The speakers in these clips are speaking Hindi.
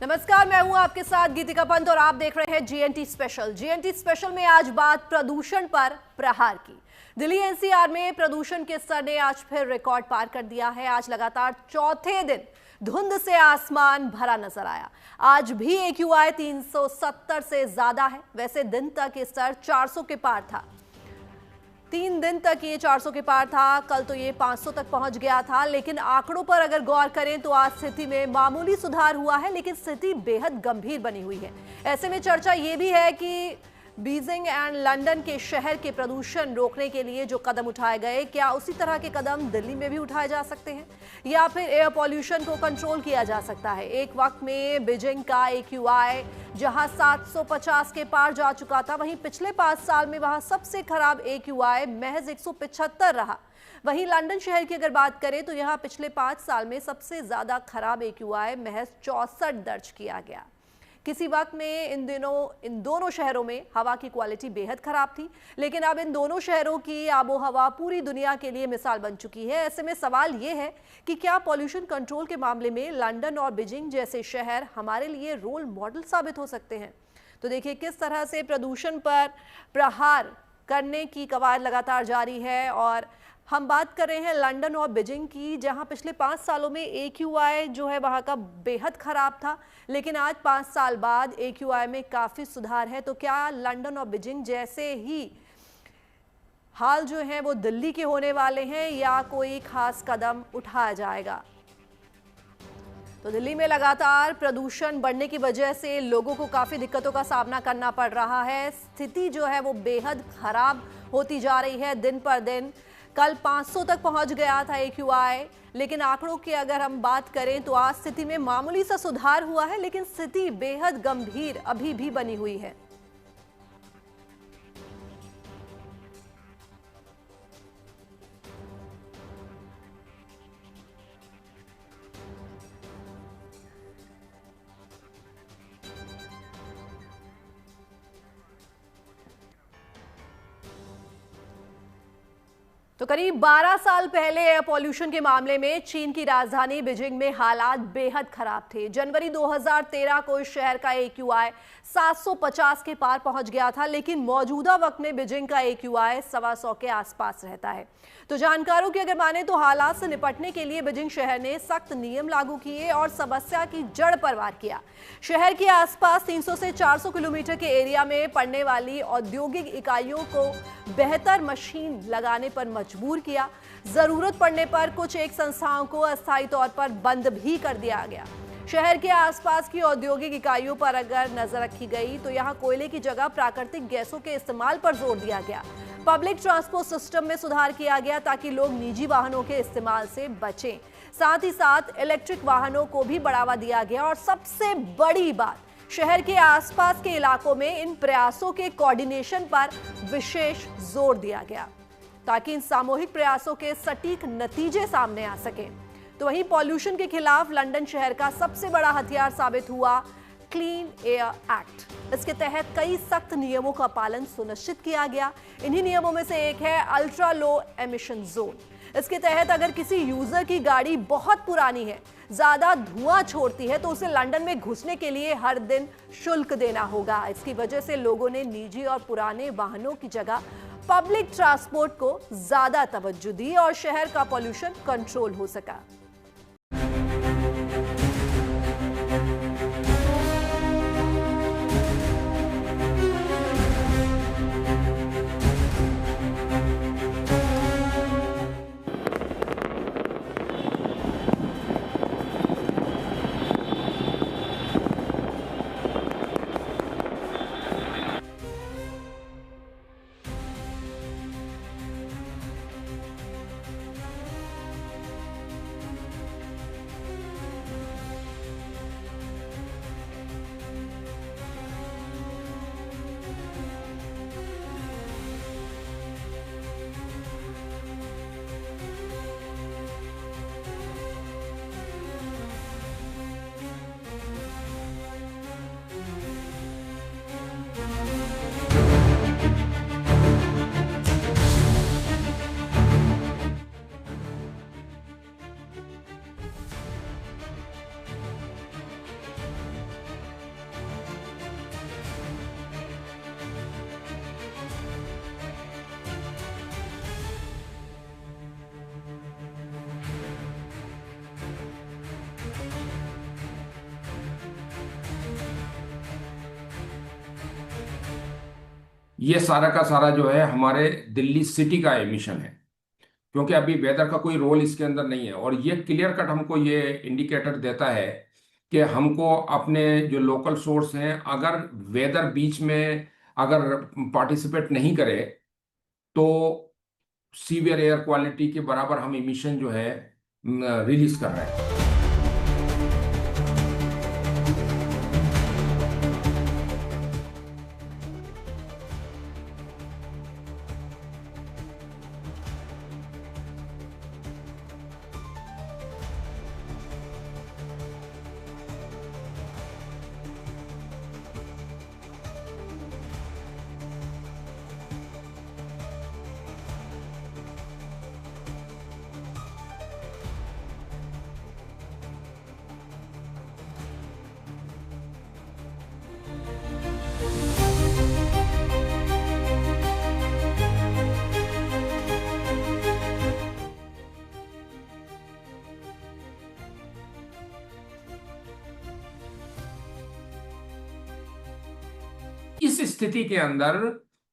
नमस्कार, मैं हूं आपके साथ गीतिका पंत और आप देख रहे हैं जीएनटी स्पेशल। जीएनटी स्पेशल में आज बात प्रदूषण पर प्रहार की। दिल्ली एनसीआर में प्रदूषण के स्तर ने आज फिर रिकॉर्ड पार कर दिया है। आज लगातार चौथे दिन धुंध से आसमान भरा नजर आया। आज भी एक्यूआई 370 से ज्यादा है। वैसे दिन तक ये स्तर 400 के पार था। 3 दिन तक ये 400 के पार था। कल तो ये 500 तक पहुंच गया था। लेकिन आंकड़ों पर अगर गौर करें तो आज स्थिति में मामूली सुधार हुआ है, लेकिन स्थिति बेहद गंभीर बनी हुई है। ऐसे में चर्चा ये भी है कि बीजिंग एंड लंदन के शहर के प्रदूषण रोकने के लिए जो कदम उठाए गए, क्या उसी तरह के कदम दिल्ली में भी उठाए जा सकते हैं या फिर एयर पॉल्यूशन को कंट्रोल किया जा सकता है। एक वक्त में बीजिंग का एक्यूआई जहां 750 के पार जा चुका था, वहीं पिछले 5 साल में वहां सबसे खराब एक्यूआई महज 175 रहा। वहीं लंदन शहर की अगर बात करें तो यहां पिछले 5 साल में सबसे ज्यादा खराब एक्यूआई महज 64 दर्ज किया गया। किसी वक्त में इन दोनों शहरों में हवा की क्वालिटी बेहद खराब थी, लेकिन अब इन दोनों शहरों की आबो हवा पूरी दुनिया के लिए मिसाल बन चुकी है। ऐसे में सवाल ये है कि क्या पॉल्यूशन कंट्रोल के मामले में लंदन और बीजिंग जैसे शहर हमारे लिए रोल मॉडल साबित हो सकते हैं। तो देखिए किस तरह से प्रदूषण पर प्रहार करने की कवायद लगातार जारी है। और हम बात कर रहे हैं लंदन और बीजिंग की, जहां पिछले 5 सालों में एक्यूआई जो है वहां का बेहद खराब था, लेकिन आज 5 साल बाद एक्यूआई में काफी सुधार है। तो क्या लंदन और बीजिंग जैसे ही हाल जो है वो दिल्ली के होने वाले हैं या कोई खास कदम उठाया जाएगा? तो दिल्ली में लगातार प्रदूषण बढ़ने की वजह से लोगों को काफी दिक्कतों का सामना करना पड़ रहा है। स्थिति जो है वो बेहद खराब होती जा रही है दिन पर दिन। कल 500 तक पहुंच गया था एक्यूआई, लेकिन आंकड़ों की अगर हम बात करें तो आज स्थिति में मामूली सा सुधार हुआ है, लेकिन स्थिति बेहद गंभीर अभी भी बनी हुई है। तो करीब 12 साल पहले एयर पॉल्यूशन के मामले में चीन की राजधानी बीजिंग में हालात बेहद खराब थे। जनवरी 2013 को इस शहर का एक्यूआई 750 के पार पहुंच गया था, लेकिन मौजूदा वक्त में बीजिंग का एक्यूआई 125 के आसपास रहता है। तो जानकारों की अगर माने तो हालात से निपटने के लिए बीजिंग शहर ने सख्त नियम लागू किए और समस्या की जड़ पर वार किया। शहर के आसपास 300 से 400 किलोमीटर के एरिया में पड़ने वाली औद्योगिक इकाइयों को बेहतर मशीन लगाने पर मजबूर किया। जरूरत पड़ने पर कुछ एक संस्थाओं को अस्थायी तौर पर बंद भी कर दिया गया। शहर के आसपास की औद्योगिक इकाइयों पर अगर नजर रखी गई तो यहां कोयले की जगह प्राकृतिक गैसों के इस्तेमाल पर जोर दिया गया। पब्लिक ट्रांसपोर्ट सिस्टम में सुधार किया गया ताकि लोग निजी वाहनों के इस्तेमाल से बचें। साथ ही साथ इलेक्ट्रिक वाहनों को भी बढ़ावा दिया गया। और सबसे बड़ी बात, शहर के आसपास के इलाकों में इन प्रयासों के कोऑर्डिनेशन पर विशेष जोर दिया गया ताकि इन सामूहिक प्रयासों के सटीक नतीजे सामने आ सकें। तो वहीं पॉल्यूशन के खिलाफ लंदन शहर का सबसे बड़ा हथियार साबित हुआ क्लीन एयर एक्ट। इसके तहत कई सख्त नियमों का पालन सुनिश्चित किया गया। इन्हीं नियमों में से एक है अल्ट्रा लो एमिशन जोन। इसके तहत अगर किसी यूजर की गाड़ी बहुत पुरानी है, ज्यादा धुआं छोड़ती है, तो उसे लंदन में घुसने के लिए हर दिन शुल्क देना होगा। इसकी वजह से लोगों ने निजी और पुराने वाहनों की जगह पब्लिक ट्रांसपोर्ट को ज्यादा तवज्जो दी और शहर का पॉल्यूशन कंट्रोल हो सका। ये सारा का सारा जो है हमारे दिल्ली सिटी का एमिशन है, क्योंकि अभी वेदर का कोई रोल इसके अंदर नहीं है। और ये क्लियर कट हमको ये इंडिकेटर देता है कि हमको अपने जो लोकल सोर्स हैं, अगर वेदर बीच में अगर पार्टिसिपेट नहीं करे तो सीवियर एयर क्वालिटी के बराबर हम इमिशन जो है रिलीज कर रहे हैं। इस स्थिति के अंदर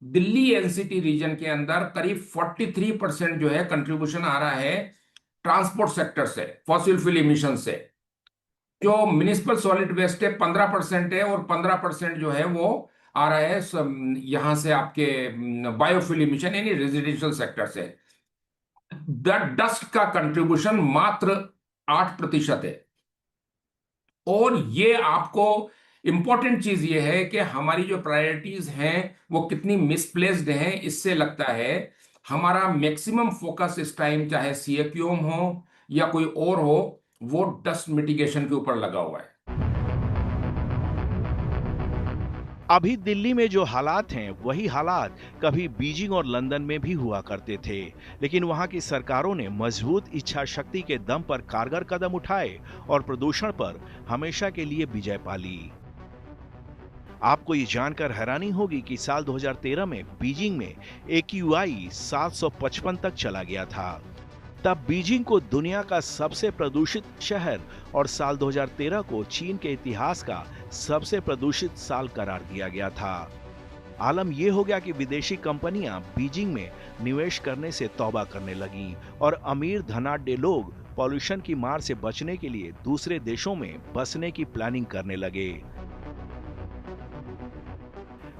दिल्ली एनसीटी रीजन के अंदर करीब 43% जो है कंट्रीब्यूशन आ रहा है ट्रांसपोर्ट सेक्टर से, फॉसिल फ्यूल इमिशन से। जो म्युनिसिपल सॉलिड वेस्ट है 15% है, और 15% जो है वो आ रहा है यहां से आपके बायोफ्यूल इमिशन यानी रेजिडेंशियल सेक्टर से। द डस्ट का कंट्रीब्यूशन मात्र 8% है। और ये आपको इंपॉर्टेंट चीज ये है कि हमारी जो प्रायोरिटीज हैं वो कितनी मिसप्लेस्ड हैं, इससे लगता है हमारा मैक्सिमम फोकस इस टाइम, चाहे सीएक्यूएम हो या कोई और हो, वो डस्ट मिटिगेशन के ऊपर लगा हुआ है। अभी दिल्ली में जो हालात हैं वही हालात कभी बीजिंग और लंदन में भी हुआ करते थे, लेकिन वहां की सरकारों ने मजबूत इच्छा शक्ति के दम पर कारगर कदम उठाए और प्रदूषण पर हमेशा के लिए विजय पा ली। आपको ये जानकर हैरानी होगी कि साल 2013 में बीजिंग में AQI 755 तक चला गया था। तब बीजिंग को दुनिया का सबसे प्रदूषित शहर और साल 2013 को चीन के इतिहास का सबसे प्रदूषित साल करार दिया गया था। आलम यह हो गया कि विदेशी कंपनियां बीजिंग में निवेश करने से तौबा करने लगीं और अमीर धनाढ्य लोग पॉल्यूशन की मार से बचने के लिए दूसरे देशों में बसने की प्लानिंग करने लगे।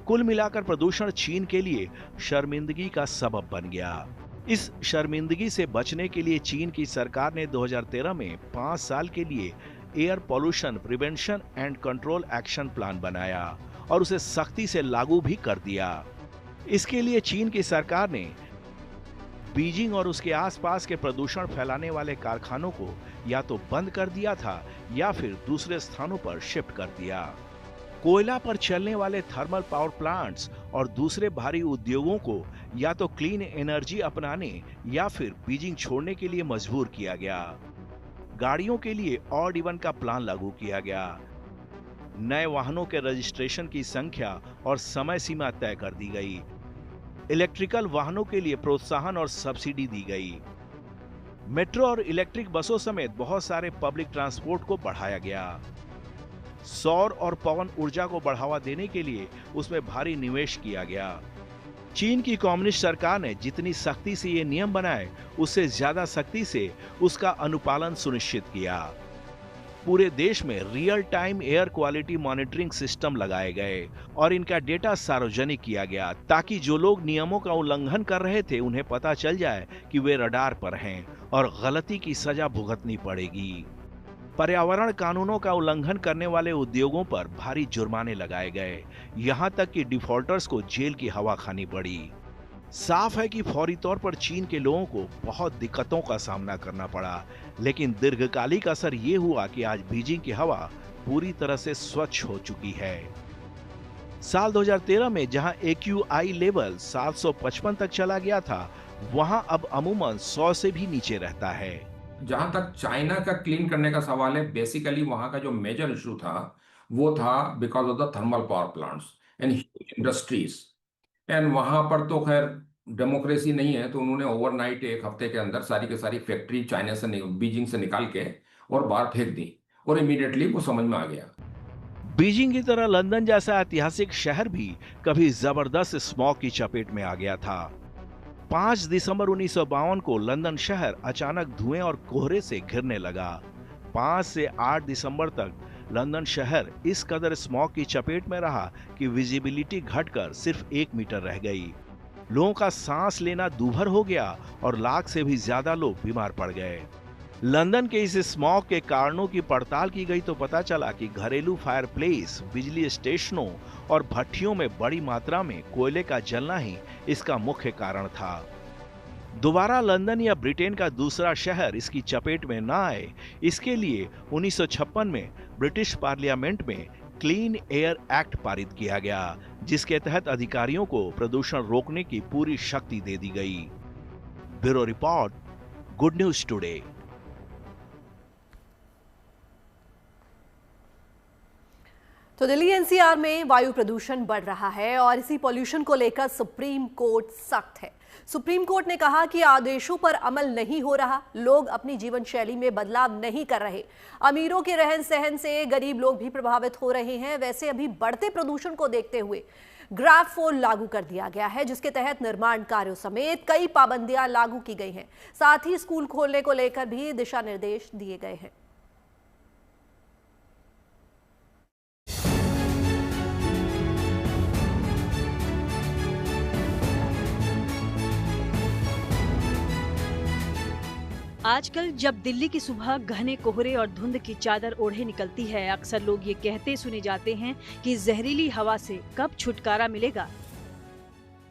कुल मिलाकर प्रदूषण चीन के लिए शर्मिंदगी का सबब बन गया। इस शर्मिंदगी से बचने के लिए चीन की सरकार ने 2013 में 5 साल के लिए air pollution prevention and control action plan बनाया और उसे सख्ती से लागू भी कर दिया। इसके लिए चीन की सरकार ने बीजिंग और उसके आसपास के प्रदूषण फैलाने वाले कारखानों को या तो बंद कर दिया था या फिर दूसरे स्थानों पर शिफ्ट कर दिया। कोयला पर चलने वाले थर्मल पावर प्लांट्स और दूसरे भारी उद्योगों को या तो क्लीन एनर्जी अपनाने या फिर बीजिंग छोड़ने के लिए मजबूर किया गया। गाड़ियों के लिए ऑड इवन का प्लान लागू किया गया। नए वाहनों के रजिस्ट्रेशन की संख्या और समय सीमा तय कर दी गई। इलेक्ट्रिकल वाहनों के लिए प्रोत्साहन और सब्सिडी दी गई। मेट्रो और इलेक्ट्रिक बसों समेत बहुत सारे पब्लिक ट्रांसपोर्ट को बढ़ाया गया। सौर और पवन ऊर्जा को बढ़ावा देने के लिए उसमें भारी निवेश किया गया। चीन की कम्युनिस्ट सरकार ने जितनी सख्ती से ये नियम बनाए, उससे ज्यादा सख्ती से उसका अनुपालन सुनिश्चित किया। पूरे देश में real time air quality monitoring system लगाए गए और इनका डेटा सार्वजनिक किया गया, ताकि जो लोग नियमों का उल्लंघन कर रहे थे उन्हें पता चल जाए कि वे रडार पर हैं और गलती की सजा भुगतनी पड़ेगी। पर्यावरण कानूनों का उल्लंघन करने वाले उद्योगों पर भारी जुर्माने लगाए गए, यहां तक कि डिफॉल्टर्स को जेल की हवा खानी पड़ी। साफ है कि फौरी तौर पर चीन के लोगों को बहुत दिक्कतों का सामना करना पड़ा, लेकिन दीर्घकालिक असर ये हुआ कि आज बीजिंग की हवा पूरी तरह से स्वच्छ हो चुकी है। साल 2013 में जहां AQI लेवल 755 तक चला गया था, वहां अब अमूमन 100 से भी नीचे रहता है। जहां तक चाइना का क्लीन करने का सवाल है, बेसिकली वहां का जो मेजर इशू था वो था because of the thermal power plants and industries. And वहां पर तो खैर डेमोक्रेसी नहीं है, तो उन्होंने ओवरनाइट एक हफ्ते के अंदर सारी की सारी फैक्ट्री बीजिंग से निकाल के और बाहर फेंक दी, और इमीडिएटली वो समझ में आ गया। बीजिंग की तरह लंदन जैसा ऐतिहासिक शहर भी कभी जबरदस्त स्मॉग की चपेट में आ गया था। 5 दिसंबर 1952 को लंदन शहर अचानक धुएं और कोहरे से घिरने लगा। 5 से 8 दिसंबर तक लंदन शहर इस कदर स्मॉग की चपेट में रहा कि विजिबिलिटी घटकर सिर्फ 1 मीटर रह गई। लोगों का सांस लेना दूभर हो गया और लाख से भी ज्यादा लोग बीमार पड़ गए। लंदन के इस स्मॉग के कारणों की पड़ताल की गई तो पता चला कि घरेलू फायरप्लेस, बिजली स्टेशनों और भट्टियों में बड़ी मात्रा में कोयले का जलना ही इसका मुख्य कारण था। दोबारा लंदन या ब्रिटेन का दूसरा शहर इसकी चपेट में न आए, इसके लिए 1956 में ब्रिटिश पार्लियामेंट में क्लीन एयर एक्ट पारित किया गया, जिसके तहत अधिकारियों को प्रदूषण रोकने की पूरी शक्ति दे दी गई। Bureau report, good news today. तो दिल्ली एनसीआर में वायु प्रदूषण बढ़ रहा है और इसी पॉल्यूशन को लेकर सुप्रीम कोर्ट सख्त है। सुप्रीम कोर्ट ने कहा कि आदेशों पर अमल नहीं हो रहा, लोग अपनी जीवन शैली में बदलाव नहीं कर रहे, अमीरों के रहन सहन से गरीब लोग भी प्रभावित हो रहे हैं। वैसे अभी बढ़ते प्रदूषण को देखते हुए ग्रैब 4 लागू कर दिया गया है, जिसके तहत निर्माण कार्यों समेत कई पाबंदियां लागू की गई हैं। साथ ही स्कूल खोलने को लेकर भी दिशा निर्देश दिए गए हैं। आजकल जब दिल्ली की सुबह घने कोहरे और धुंध की चादर ओढ़े निकलती है, अक्सर लोग ये कहते सुने जाते हैं कि जहरीली हवा से कब छुटकारा मिलेगा।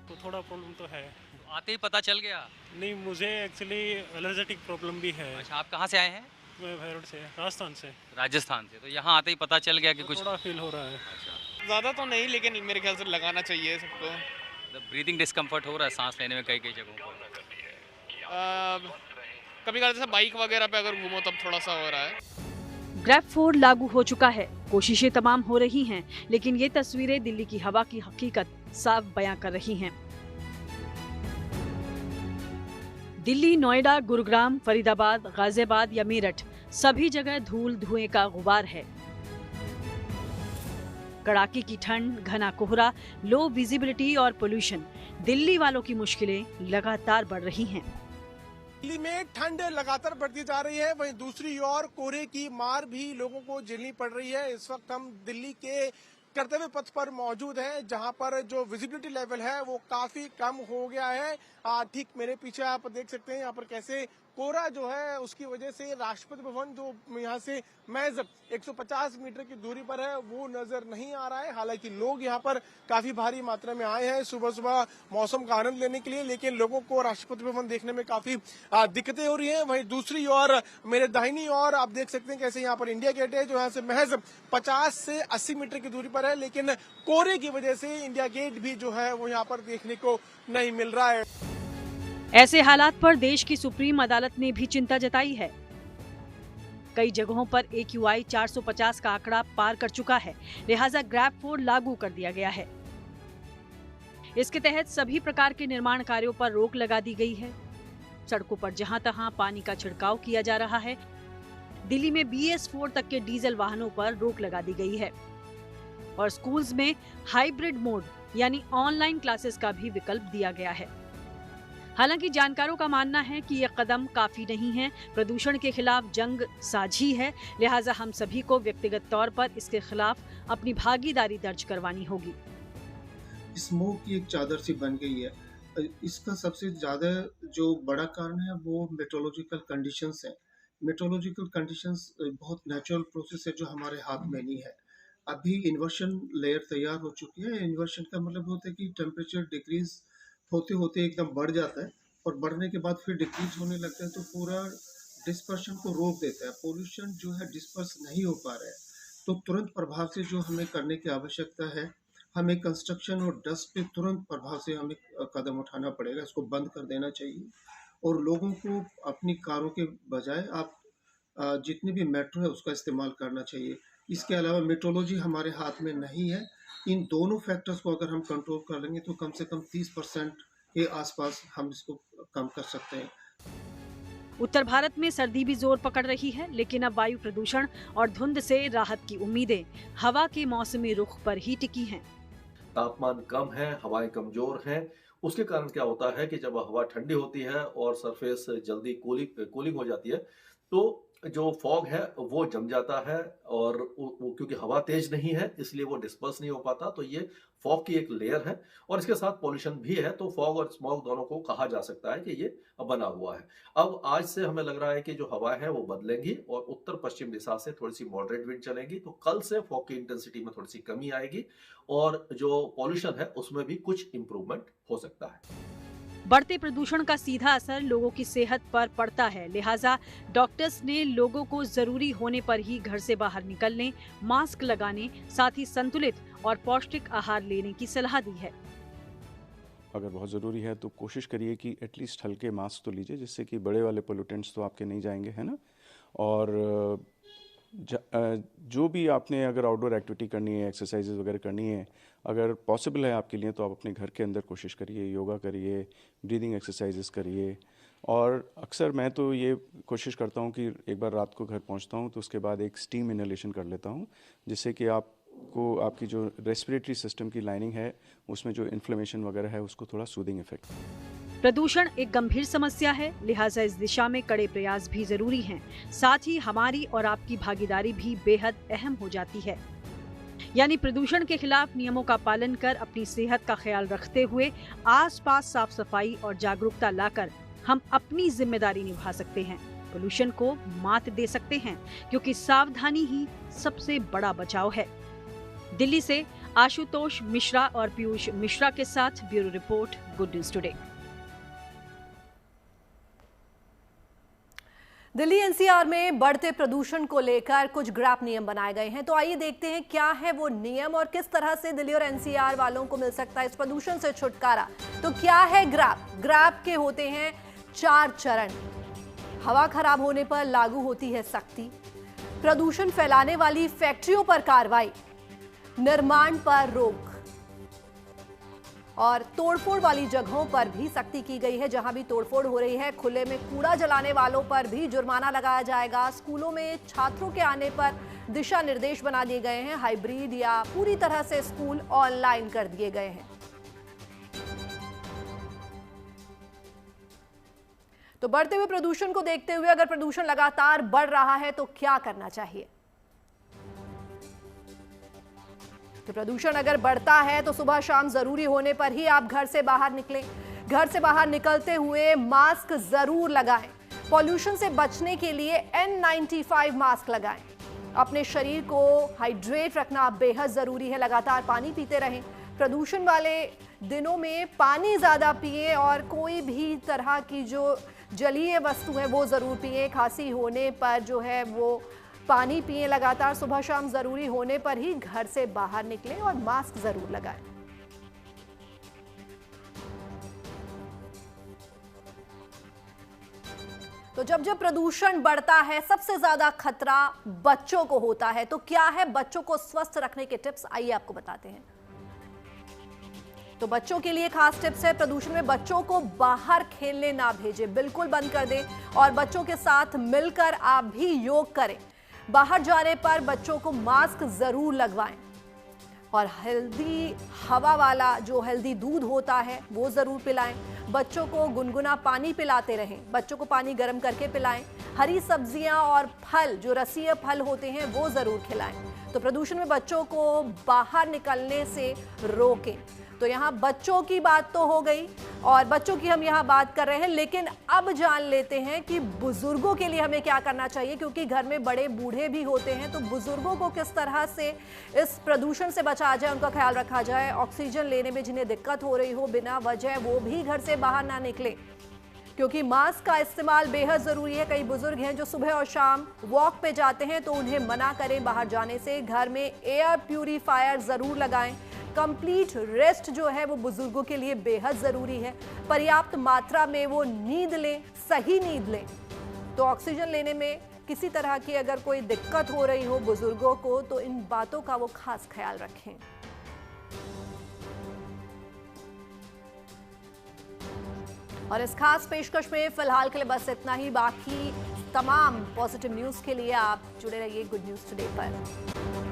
तो थोड़ा प्रॉब्लम तो है। आते ही पता चल गया? नहीं, मुझे एक्चुअली एलर्जेटिक प्रॉब्लम भी है। अच्छा, आप कहाँ से आए हैं? मैं भैरोड से, राजस्थान से। राजस्थान से। तो यहाँ आते ही पता चल गया कि तो कुछ थोड़ा फील हो रहा है। अच्छा, ज़्यादा तो नहीं, लेकिन मेरे ख्याल से लगाना चाहिए सबको। ब्रीदिंग डिस्कम्फर्ट हो रहा है सांस लेने में कई जगहों पर? कभी कभी जैसे बाइक वगैरह पे अगर घूमो तब थोड़ा सा हो रहा है। ग्रैब 4 लागू हो चुका है, कोशिशें तमाम हो रही हैं, लेकिन ये तस्वीरें दिल्ली की हवा की हकीकत साफ बयां कर रही हैं। दिल्ली, नोएडा, गुरुग्राम, फरीदाबाद, गाजियाबाद या मेरठ, सभी जगह धूल धुएं का गुबार है। कड़ाके की ठंड, घना कोहरा, लो विजिबिलिटी और पोल्यूशन, दिल्ली वालों की मुश्किलें लगातार बढ़ रही हैं। दिल्ली में ठंड लगातार बढ़ती जा रही है, वहीं दूसरी ओर कोहरे की मार भी लोगों को झेलनी पड़ रही है। इस वक्त हम दिल्ली के कर्तव्य पथ पर मौजूद हैं, जहां पर जो विजिबिलिटी लेवल है वो काफी कम हो गया है। ठीक मेरे पीछे आप देख सकते हैं यहाँ पर कैसे कोहरा जो है उसकी वजह से राष्ट्रपति भवन जो यहाँ से महज 150 मीटर की दूरी पर है वो नजर नहीं आ रहा है। हालांकि लोग यहाँ पर काफी भारी मात्रा में आए हैं सुबह सुबह मौसम का आनंद लेने के लिए, लेकिन लोगों को राष्ट्रपति भवन देखने में काफी दिक्कतें हो रही हैं। वहीं दूसरी ओर मेरे दाहिनी ओर आप देख सकते हैं कैसे यहाँ पर इंडिया गेट है, जो यहाँ से महज 50 से 80 मीटर की दूरी पर है, लेकिन कोहरे की वजह से इंडिया गेट भी जो है वो यहाँ पर देखने को नहीं मिल रहा है। ऐसे हालात पर देश की सुप्रीम अदालत ने भी चिंता जताई है। कई जगहों पर AQI 450 का आंकड़ा पार कर चुका है, लिहाजा ग्रैब 4 लागू कर दिया गया है। इसके तहत सभी प्रकार के निर्माण कार्यों पर रोक लगा दी गई है। सड़कों पर जहां तहां पानी का छिड़काव किया जा रहा है। दिल्ली में BS4 तक के डीजल वाहनों पर रोक लगा दी गई है और स्कूल्स में हाइब्रिड मोड यानी ऑनलाइन क्लासेस का भी विकल्प दिया गया है। हालांकि जानकारों का मानना है कि यह कदम काफी नहीं है। प्रदूषण के खिलाफ जंग साझी है, लिहाजा हम सभी को व्यक्तिगत तौर पर इसके खिलाफ अपनी भागीदारी दर्ज करवानी होगी। स्मोक की एक चादर सी बन गई है। इसका सबसे ज्यादा जो बड़ा कारण है वो मेट्रोलॉजिकल कंडीशंस है। मेट्रोलॉजिकल कंडीशंस बहुत नेचुरल प्रोसेस है जो हमारे हाथ में नहीं है। अभी इन्वर्शन लेयर तैयार हो चुकी है। इन्वर्शन का मतलब होता है कि टेम्परेचर डिक्रीज होते होते एकदम बढ़ जाता है और बढ़ने के बाद फिर डिक्रीज होने लगता है, तो पूरा डिस्पर्शन को रोक देता है। पोल्यूशन जो है डिस्पर्स नहीं हो पा रहा है, तो तुरंत प्रभाव से जो हमें करने की आवश्यकता है, हमें कंस्ट्रक्शन और डस्ट पे तुरंत प्रभाव से हमें कदम उठाना पड़ेगा। इसको बंद कर देना चाहिए और लोगों को अपनी कारों के बजाय आप जितनी भी मेट्रो है उसका इस्तेमाल करना चाहिए। इसके अलावा मेट्रोलॉजी हमारे हाथ में नहीं है। इन दोनों फैक्टर्स को अगर हम कंट्रोल कर लेंगे तो कम से कम 30% के आसपास हम इसको कम कर सकते हैं। उत्तर भारत में सर्दी भी जोर पकड़ रही है, लेकिन अब वायु प्रदूषण और धुंध से राहत की उम्मीदें हवा के मौसमी रुख पर ही टिकी हैं। तापमान कम है, हवाएं कमजोर हैं, उसके कारण क्या होता है कि जब हवा ठंडी होती है और सरफेस जल्दी कूलिंग हो जाती है तो जो फॉग है वो जम जाता है और वो क्योंकि हवा तेज नहीं है इसलिए वो डिस्पर्स नहीं हो पाता, तो ये फॉग की एक लेयर है और इसके साथ पॉल्यूशन भी है, तो फॉग और स्मॉग दोनों को कहा जा सकता है कि ये बना हुआ है। अब आज से हमें लग रहा है कि जो हवा है वो बदलेंगी और उत्तर पश्चिम दिशा से थोड़ी सी मॉडरेट विंड चलेगी, तो कल से फॉग की इंटेंसिटी में थोड़ी सी कमी आएगी और जो पॉल्यूशन है उसमें भी कुछ इंप्रूवमेंट हो सकता है। बढ़ते प्रदूषण का सीधा असर लोगों की सेहत पर पड़ता है, लिहाजा डॉक्टर्स ने लोगों को जरूरी होने पर ही घर से बाहर निकलने, मास्क लगाने, साथ ही संतुलित और पौष्टिक आहार लेने की सलाह दी है। अगर बहुत ज़रूरी है तो कोशिश करिए कि एटलीस्ट हल्के मास्क तो लीजिए, जिससे कि बड़े वाले पोल्यूटेंट्स तो आपके नहीं जाएंगे, है ना। और जो भी आपने अगर आउटडोर एक्टिविटी करनी है, एक्सरसाइजेज वगैरह करनी है, अगर पॉसिबल है आपके लिए तो आप अपने घर के अंदर कोशिश करिए, योगा करिए, ब्रीदिंग एक्सरसाइजेस करिए। और अक्सर मैं तो ये कोशिश करता हूँ कि एक बार रात को घर पहुँचता हूँ तो उसके बाद एक स्टीम इनहेलेशन कर लेता हूँ, जिससे कि आपको आपकी जो रेस्पिरेटरी सिस्टम की लाइनिंग है उसमें जो इन्फ्लेमेशन वगैरह है उसको थोड़ा सूदिंग इफेक्ट। प्रदूषण एक गंभीर समस्या है, लिहाजा इस दिशा में कड़े प्रयास भी जरूरी हैं। साथ ही हमारी और आपकी भागीदारी भी बेहद अहम हो जाती है। यानी प्रदूषण के खिलाफ नियमों का पालन कर अपनी सेहत का ख्याल रखते हुए आसपास साफ सफाई और जागरूकता लाकर हम अपनी जिम्मेदारी निभा सकते हैं, पोल्यूशन को मात दे सकते हैं, क्योंकि सावधानी ही सबसे बड़ा बचाव है। दिल्ली से आशुतोष मिश्रा और पीयूष मिश्रा के साथ bureau report, good news today. Delhi NCR में बढ़ते प्रदूषण को लेकर कुछ ग्रैप नियम बनाए गए हैं, तो आइए देखते हैं क्या है वो नियम और किस तरह से दिल्ली और एनसीआर वालों को मिल सकता है इस प्रदूषण से छुटकारा। तो क्या है ग्रैप के होते हैं 4 चरण। हवा खराब होने पर लागू होती है सख्ती, प्रदूषण फैलाने वाली फैक्ट्रियों पर कार्रवाई, निर्माण पर रोक और तोड़फोड़ वाली जगहों पर भी सख्ती की गई है। जहां भी तोड़फोड़ हो रही है, खुले में कूड़ा जलाने वालों पर भी जुर्माना लगाया जाएगा। स्कूलों में छात्रों के आने पर दिशा निर्देश बना दिए गए हैं। हाइब्रिड या पूरी तरह से स्कूल ऑनलाइन कर दिए गए हैं। तो बढ़ते हुए प्रदूषण को देखते हुए अगर प्रदूषण लगातार बढ़ रहा है तो क्या करना चाहिए। तो प्रदूषण अगर बढ़ता है तो सुबह शाम जरूरी होने पर ही आप घर से बाहर निकलें। घर से बाहर निकलते हुए मास्क जरूर लगाएं। पॉल्यूशन से बचने के लिए N95 मास्क लगाएं। अपने शरीर को हाइड्रेट रखना बेहद जरूरी है। लगातार पानी पीते रहें। प्रदूषण वाले दिनों में पानी ज्यादा पिएं और कोई भी तरह की जो जलीय वस्तु है वो जरूर पिएं। खांसी होने पर जो है वो पानी पिएं। लगातार सुबह शाम जरूरी होने पर ही घर से बाहर निकलें और मास्क जरूर लगाएं। तो जब जब प्रदूषण बढ़ता है सबसे ज्यादा खतरा बच्चों को होता है। तो क्या है बच्चों को स्वस्थ रखने के टिप्स, आइए आपको बताते हैं। तो बच्चों के लिए खास टिप्स है। प्रदूषण में बच्चों को बाहर खेलने ना भेजें, बिल्कुल बंद कर दें और बच्चों के साथ मिलकर आप भी योग करें। बाहर जाने पर बच्चों को मास्क जरूर लगवाएं और हेल्दी हवा वाला जो हेल्दी दूध होता है वो जरूर पिलाएं। बच्चों को गुनगुना पानी पिलाते रहें। बच्चों को पानी गर्म करके पिलाएं। हरी सब्जियां और फल जो रसीय फल होते हैं वो जरूर खिलाएं। तो प्रदूषण में बच्चों को बाहर निकलने से रोकें। तो यहाँ बच्चों की बात तो हो गई और बच्चों की हम यहाँ बात कर रहे हैं, लेकिन अब जान लेते हैं कि बुजुर्गों के लिए हमें क्या करना चाहिए, क्योंकि घर में बड़े बूढ़े भी होते हैं। तो बुजुर्गों को किस तरह से इस प्रदूषण से बचाया जाए, उनका ख्याल रखा जाए। ऑक्सीजन लेने में जिन्हें दिक्कत हो रही हो बिना वजह, वो भी घर से बाहर ना निकले, क्योंकि मास्क का इस्तेमाल बेहद जरूरी है। कई बुजुर्ग हैं जो सुबह और शाम वॉक पे जाते हैं, तो उन्हें मना करें बाहर जाने से। घर में एयर प्यूरीफायर जरूर लगाएं। कंप्लीट रेस्ट जो है वो बुजुर्गों के लिए बेहद जरूरी है। पर्याप्त मात्रा में वो नींद लें, सही नींद लें। तो ऑक्सीजन लेने में किसी तरह की अगर कोई दिक्कत हो रही हो बुजुर्गों को, तो इन बातों का वो खास ख्याल रखें। और इस खास पेशकश में फिलहाल के लिए बस इतना ही। बाकी तमाम पॉजिटिव न्यूज के लिए आप जुड़े रहिए गुड न्यूज टुडे पर।